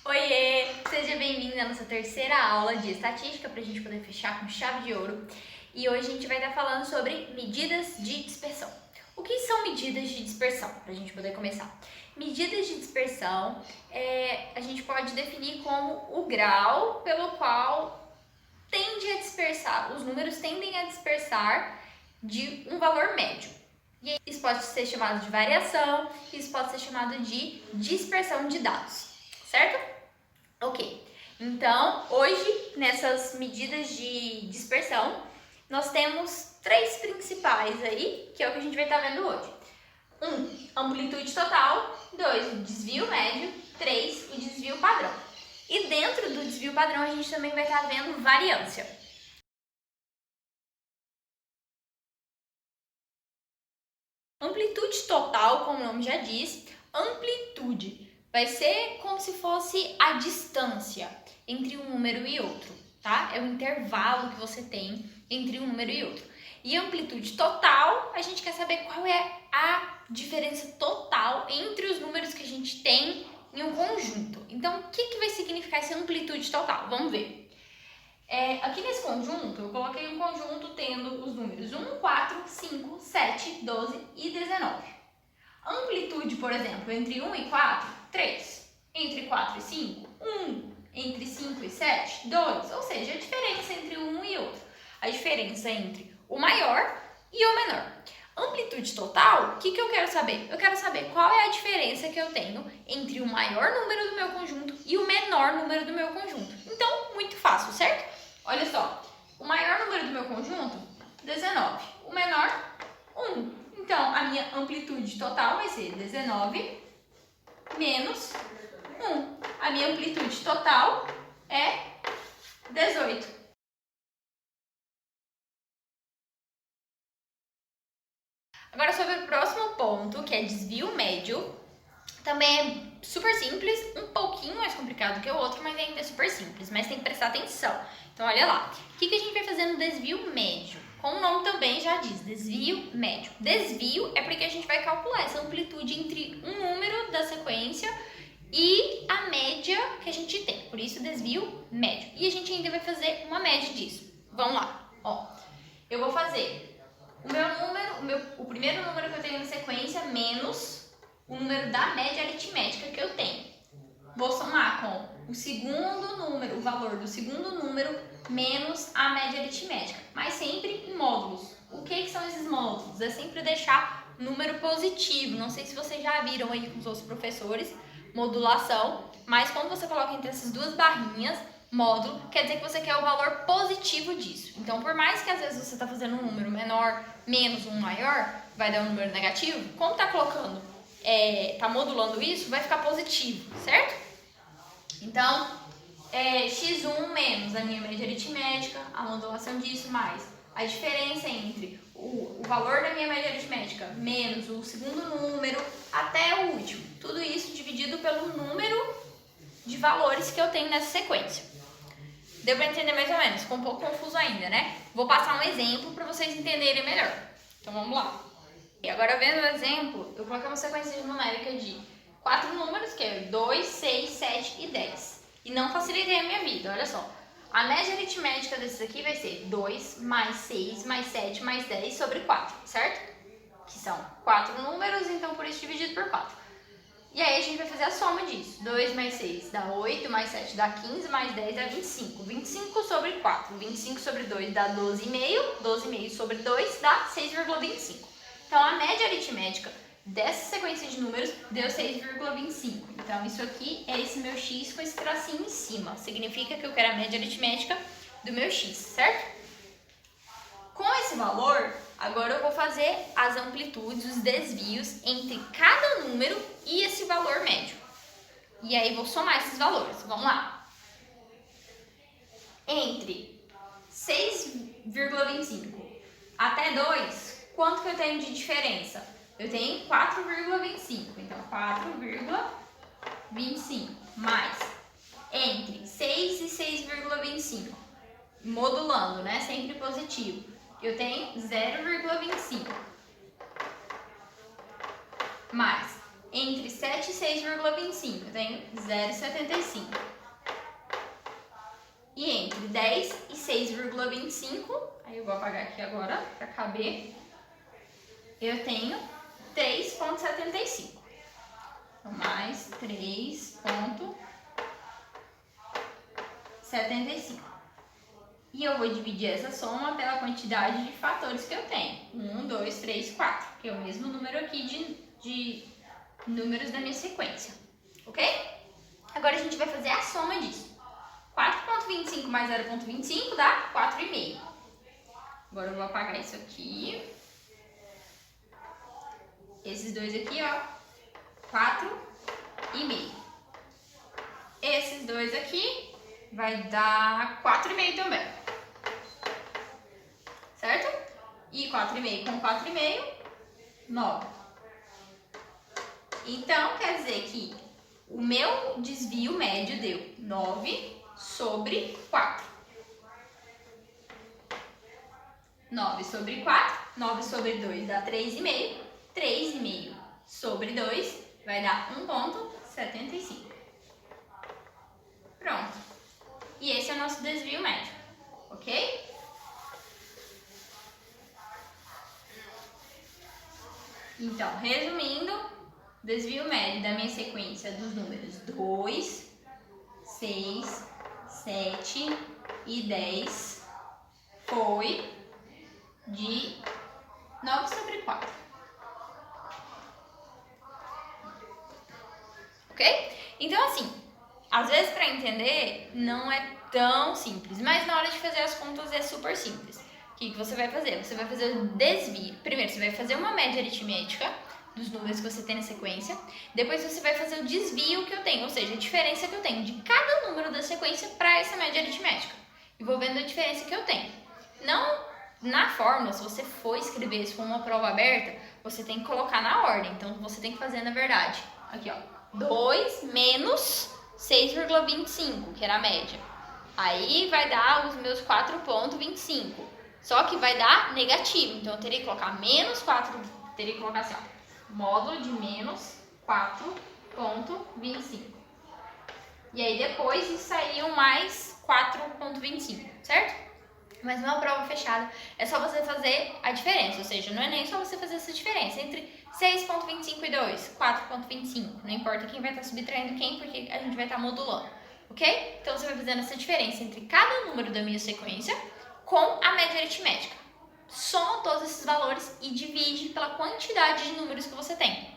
Oiê! Seja bem-vindo à nossa terceira aula de estatística para a gente poder fechar com chave de ouro. E hoje a gente vai estar falando sobre medidas de dispersão. O que são medidas de dispersão? Para a gente poder começar. Medidas de dispersão a gente pode definir como o grau pelo qual tende a dispersar, os números tendem a dispersar de um valor médio. E isso pode ser chamado de variação, isso pode ser chamado de dispersão de dados, certo? Ok, então hoje nessas medidas de dispersão nós temos três principais aí, que é o que a gente vai estar vendo hoje. 1, amplitude total. 2, o desvio médio. 3, o desvio padrão. E dentro do desvio padrão a gente também vai estar vendo variância. Amplitude total, como o nome já diz, amplitude vai ser como se fosse a distância entre um número e outro, tá? É o intervalo que você tem entre um número e outro. E amplitude total, a gente quer saber qual é a diferença total entre os números que a gente tem em um conjunto. Então, o que vai significar essa amplitude total? Vamos ver. Aqui nesse conjunto, eu coloquei um conjunto tendo os números 1, 4, 5, 7, 12 e 19. Amplitude, por exemplo, entre 1 e 4, 3. Entre 4 e 5, 1. Entre 5 e 7, 2. Ou seja, a diferença entre um e outro. A diferença entre o maior e o menor. Amplitude total, o que eu quero saber? Eu quero saber qual é a diferença que eu tenho entre o maior número do meu conjunto e o menor número do meu conjunto. Então, muito fácil, certo? Olha só, o maior número do meu conjunto, 19. O menor, 1. Então, a minha amplitude total vai ser 19 menos 1. A minha amplitude total é 18. Agora, sobre o próximo ponto, que é desvio médio, também é super simples, um pouquinho mais complicado que o outro, mas ainda é super simples, mas tem que prestar atenção. Então, olha lá, o que a gente vai fazer no desvio médio? Como o nome também já diz, desvio médio. Desvio é porque a gente vai calcular essa amplitude entre um número da sequência e a média que a gente tem, por isso desvio médio. E a gente ainda vai fazer uma média disso. Vamos lá, ó. Eu vou fazer o meu número, o primeiro número que eu tenho na sequência menos o número da média aritmética que eu tenho. Vou somar com o segundo número, o valor do segundo número menos a média aritmética, mas sempre em módulos. O que são esses módulos? É sempre deixar número positivo. Não sei se vocês já viram aí com os outros professores, modulação, mas quando você coloca entre essas duas barrinhas, módulo, quer dizer que você quer o valor positivo disso. Então, por mais que às vezes você está fazendo um número menor menos um maior, vai dar um número negativo, como está colocando, está modulando isso, vai ficar positivo, certo? Então, x1 menos a minha média aritmética, a modulação disso, mais a diferença entre o valor da minha média aritmética menos o segundo número até o último. Tudo isso dividido pelo número de valores que eu tenho nessa sequência. Deu para entender mais ou menos? Ficou um pouco confuso ainda, né? Vou passar um exemplo para vocês entenderem melhor. Então, vamos lá. E agora, vendo o exemplo, eu coloquei uma sequência numérica de 4 números, que é 2, 6, 7 e 10. E não facilitei a minha vida, olha só. A média aritmética desses aqui vai ser 2 mais 6 mais 7 mais 10 sobre 4, certo? Que são 4 números, então por isso dividido por 4. E aí a gente vai fazer a soma disso. 2 mais 6 dá 8, mais 7 dá 15, mais 10 dá 25. 25 sobre 4. 25 sobre 2 dá 12,5. 12,5 sobre 2 dá 6,25. Então, a média aritmética dessa sequência de números deu 6,25. Então, isso aqui é esse meu x com esse tracinho em cima. Significa que eu quero a média aritmética do meu x, certo? Com esse valor, agora eu vou fazer as amplitudes, os desvios entre cada número e esse valor médio. E aí vou somar esses valores. Vamos lá. Entre 6,25 até 2, quanto que eu tenho de diferença? Eu tenho 4,25. Então, 4,25 mais entre 6 e 6,25. Modulando, né? Sempre positivo. Eu tenho 0,25 mais entre 7 e 6,25, eu tenho 0,75. E entre 10 e 6,25, aí eu vou apagar aqui agora para caber, eu tenho 3,75. Então, mais 3,75. E eu vou dividir essa soma pela quantidade de fatores que eu tenho. 1, 2, 3, 4, que é o mesmo número aqui de números da minha sequência. Ok? Agora a gente vai fazer a soma disso. 4,25 mais 0,25 dá 4,5. Agora eu vou apagar isso aqui. Esses dois aqui, ó, 4,5. Esses dois aqui vai dar 4,5 também. Certo? E 4,5 com 4,5, 9. Então, quer dizer que o meu desvio médio deu 9 sobre 4. 9 sobre 4, 9 sobre 2 dá 3,5. 3,5 sobre 2 vai dar 1,75. Pronto. E esse é o nosso desvio médio, ok? Então, resumindo, desvio médio da minha sequência dos números 2, 6, 7 e 10 foi de 9 sobre 4. Ok? Então, assim, às vezes para entender não é tão simples, mas na hora de fazer as contas é super simples. O que você vai fazer? Você vai fazer o desvio. Primeiro, você vai fazer uma média aritmética dos números que você tem na sequência. Depois você vai fazer o desvio que eu tenho, ou seja, a diferença que eu tenho de cada número da sequência para essa média aritmética. E vou vendo a diferença que eu tenho. Não na fórmula, se você for escrever, se for uma prova aberta, você tem que colocar na ordem. Então, você tem que fazer, na verdade, aqui ó, 2 menos 6,25, que era a média. Aí vai dar os meus 4,25. Só que vai dar negativo, então eu teria que colocar menos 4, teria que colocar assim, ó, módulo de menos 4,25. E aí depois isso saiu mais 4,25, certo? Mas não é uma prova fechada, é só você fazer a diferença, ou seja, não é nem só você fazer essa diferença entre 6,25 e 2, 4,25, não importa quem vai estar subtraindo quem, porque a gente vai estar modulando, ok? Então você vai fazendo essa diferença entre cada número da minha sequência com a média aritmética. Soma todos esses valores e divide pela quantidade de números que você tem.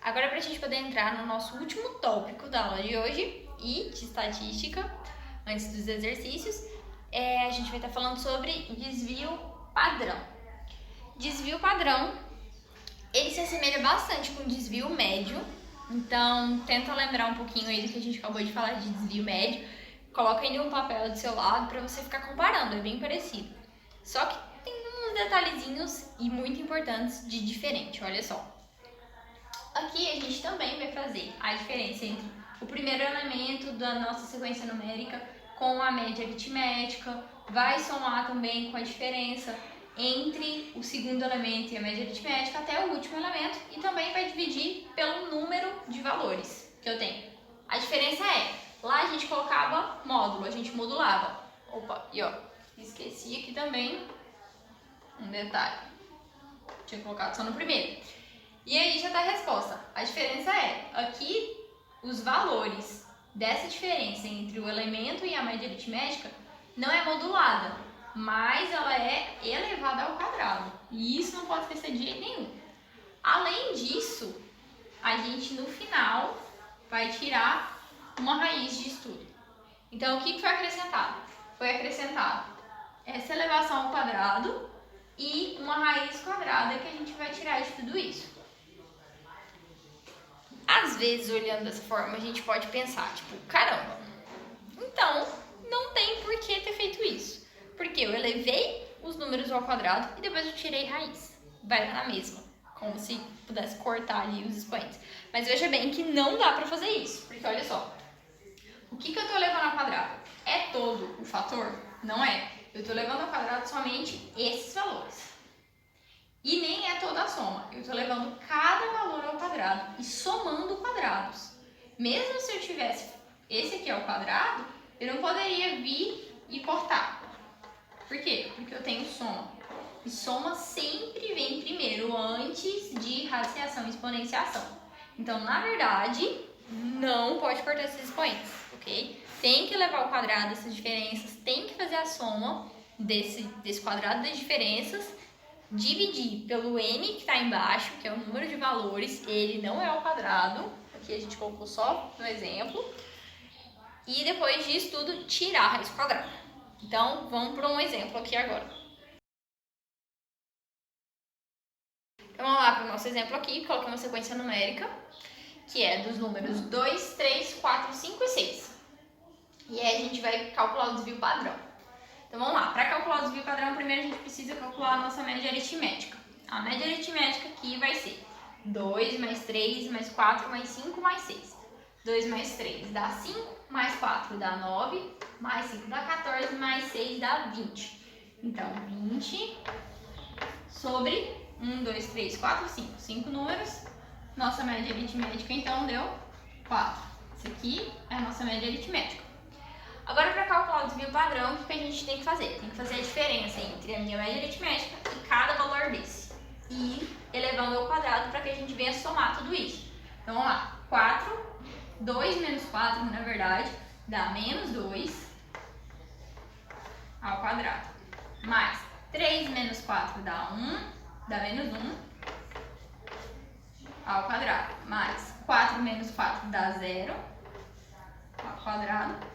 Agora, para a gente poder entrar no nosso último tópico da aula de hoje e de estatística, antes dos exercícios, a gente vai estar falando sobre desvio padrão. Desvio padrão, ele se assemelha bastante com desvio médio, então tenta lembrar um pouquinho aí do que a gente acabou de falar de desvio médio, coloca aí um papel do seu lado para você ficar comparando, é bem parecido. Só que tem uns detalhezinhos e muito importantes de diferente, olha só. Aqui a gente também vai fazer a diferença entre o primeiro elemento da nossa sequência numérica com a média aritmética, vai somar também com a diferença entre o segundo elemento e a média aritmética até o último elemento e também vai dividir pelo número de valores que eu tenho. A diferença é, lá a gente colocava módulo, a gente modulava. Opa, e ó, esqueci aqui também um detalhe, tinha colocado só no primeiro. E aí já está a resposta. A diferença é, aqui os valores dessa diferença entre o elemento e a média aritmética não é modulada, mas ela é elevada ao quadrado. E isso não pode esquecer de jeito nenhum. Além disso, a gente no final vai tirar uma raiz disso tudo. Então, o que foi acrescentado? Foi acrescentado essa elevação ao quadrado e uma raiz quadrada que a gente vai tirar de tudo isso. Às vezes, olhando dessa forma, a gente pode pensar, tipo, caramba, então não tem por que ter feito isso. Porque eu elevei os números ao quadrado e depois eu tirei raiz. Vai dar na mesma, como se pudesse cortar ali os expoentes. Mas veja bem que não dá pra fazer isso, porque olha só, o que eu tô levando ao quadrado? É todo o fator? Não é. Eu tô levando ao quadrado somente esses valores. E nem é toda a soma. Eu estou levando cada valor ao quadrado e somando quadrados. Mesmo se eu tivesse esse aqui ao quadrado, eu não poderia vir e cortar. Por quê? Porque eu tenho soma. E soma sempre vem primeiro, antes de radiciação e exponenciação. Então, na verdade, não pode cortar esses expoentes, ok? Tem que levar ao quadrado essas diferenças, tem que fazer a soma desse quadrado das diferenças, dividir pelo n que está embaixo, que é o número de valores, ele não é ao quadrado, aqui a gente colocou só no exemplo, e depois disso tudo, tirar a raiz quadrada. Então, vamos para um exemplo aqui agora. Então, vamos lá para o nosso exemplo aqui, coloquei uma sequência numérica, que é dos números 2, 3, 4, 5 e 6. E aí a gente vai calcular o desvio padrão. Então vamos lá, para calcular o desvio padrão, primeiro a gente precisa calcular a nossa média aritmética. A média aritmética aqui vai ser 2 mais 3 mais 4 mais 5 mais 6. 2 mais 3 dá 5, mais 4 dá 9, mais 5 dá 14, mais 6 dá 20. Então 20 sobre 1, 2, 3, 4, 5. 5 números. Nossa média aritmética então deu 4. Isso aqui é a nossa média aritmética. Agora, para calcular o desvio padrão, o que a gente tem que fazer? Tem que fazer a diferença entre a minha média aritmética e cada valor desse. E elevando ao quadrado para que a gente venha somar tudo isso. Então, vamos lá. 4, 2 menos 4, na verdade, dá menos 2 ao quadrado. Mais 3 menos 4 dá 1, dá menos 1 ao quadrado. Mais 4 menos 4 dá 0 ao quadrado.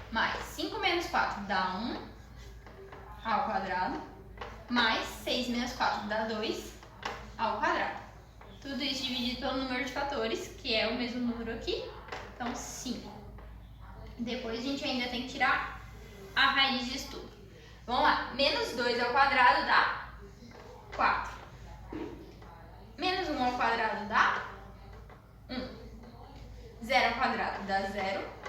Mais 5 menos 4 dá 1 ao quadrado. Mais 6 menos 4 dá 2 ao quadrado. Tudo isso dividido pelo número de fatores, que é o mesmo número aqui. Então, 5. Depois a gente ainda tem que tirar a raiz disso tudo. Vamos lá. Menos 2 ao quadrado dá 4. Menos 1 ao quadrado dá 1. 0 ao quadrado dá 0.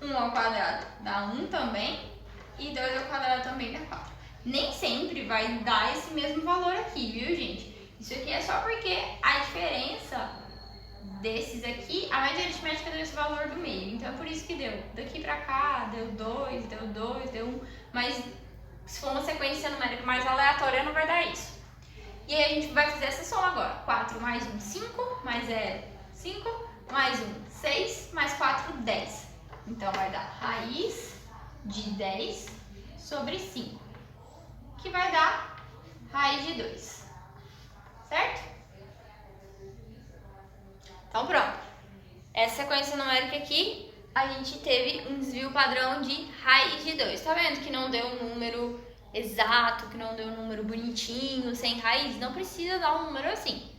1 ao quadrado dá 1 também, e 2 ao quadrado também dá 4. Nem sempre vai dar esse mesmo valor aqui, viu, gente? Isso aqui é só porque a diferença desses aqui, a média aritmética deu esse valor do meio. Então, é por isso que deu. Daqui pra cá, deu 2, deu 2, deu 1. Mas, se for uma sequência numérica mais aleatória, não vai dar isso. E aí, a gente vai fazer essa soma agora. 4 mais 1, 5, mais 0, 5, mais 1, 6, mais 4, 10. Então, vai dar raiz de 10 sobre 5, que vai dar raiz de 2, certo? Então, pronto. Essa sequência numérica aqui, a gente teve um desvio padrão de raiz de 2. Tá vendo que não deu um número exato, que não deu um número bonitinho, sem raiz? Não precisa dar um número assim.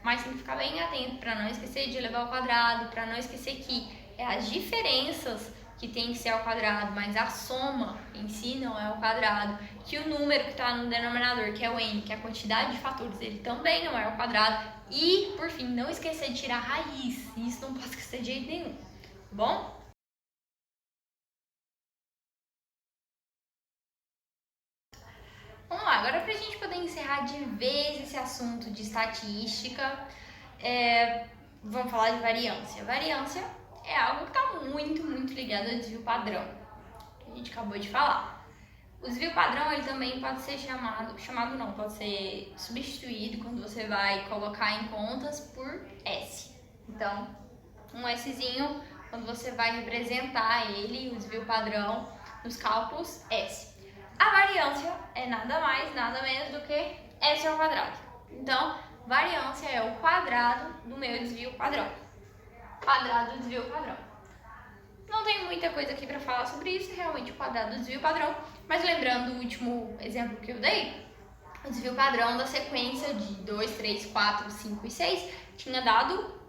Mas tem que ficar bem atento para não esquecer de levar ao quadrado, para não esquecer que é as diferenças que tem que ser ao quadrado, mas a soma em si não é ao quadrado, que o número que está no denominador, que é o n, que é a quantidade de fatores, ele também não é ao quadrado, e, por fim, não esquecer de tirar a raiz, isso não pode esquecer de jeito nenhum, tá bom? Vamos lá, agora para a gente poder encerrar de vez esse assunto de estatística, vamos falar de variância. Variância é algo que está muito ligado ao desvio padrão, que a gente acabou de falar. O desvio padrão, ele também pode ser pode ser substituído quando você vai colocar em contas por S. Então, um Szinho, quando você vai representar ele, o desvio padrão, nos cálculos S. A variância é nada mais, nada menos do que S ao quadrado. Então, variância é o quadrado do meu desvio padrão. Quadrado do desvio padrão. Não tem muita coisa aqui para falar sobre isso, realmente o quadrado do desvio padrão. Mas lembrando o último exemplo que eu dei, o desvio padrão da sequência de 2, 3, 4, 5 e 6 tinha dado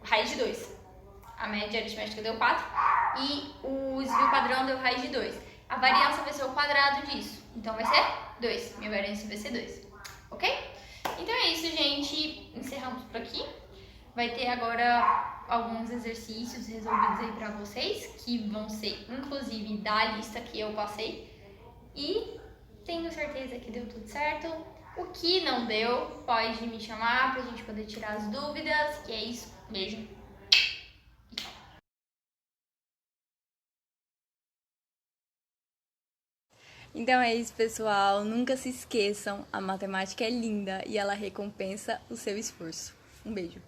raiz de 2. A média aritmética deu 4 e o desvio padrão deu raiz de 2. A variância vai ser o quadrado disso, então vai ser 2. Minha variância vai ser 2, ok? Então é isso, gente. Encerramos por aqui. Vai ter agora alguns exercícios resolvidos aí pra vocês, que vão ser, inclusive, da lista que eu passei. E tenho certeza que deu tudo certo. O que não deu, pode me chamar pra gente poder tirar as dúvidas. E é isso. Beijo. Então é isso, pessoal. Nunca se esqueçam, a matemática é linda e ela recompensa o seu esforço. Um beijo.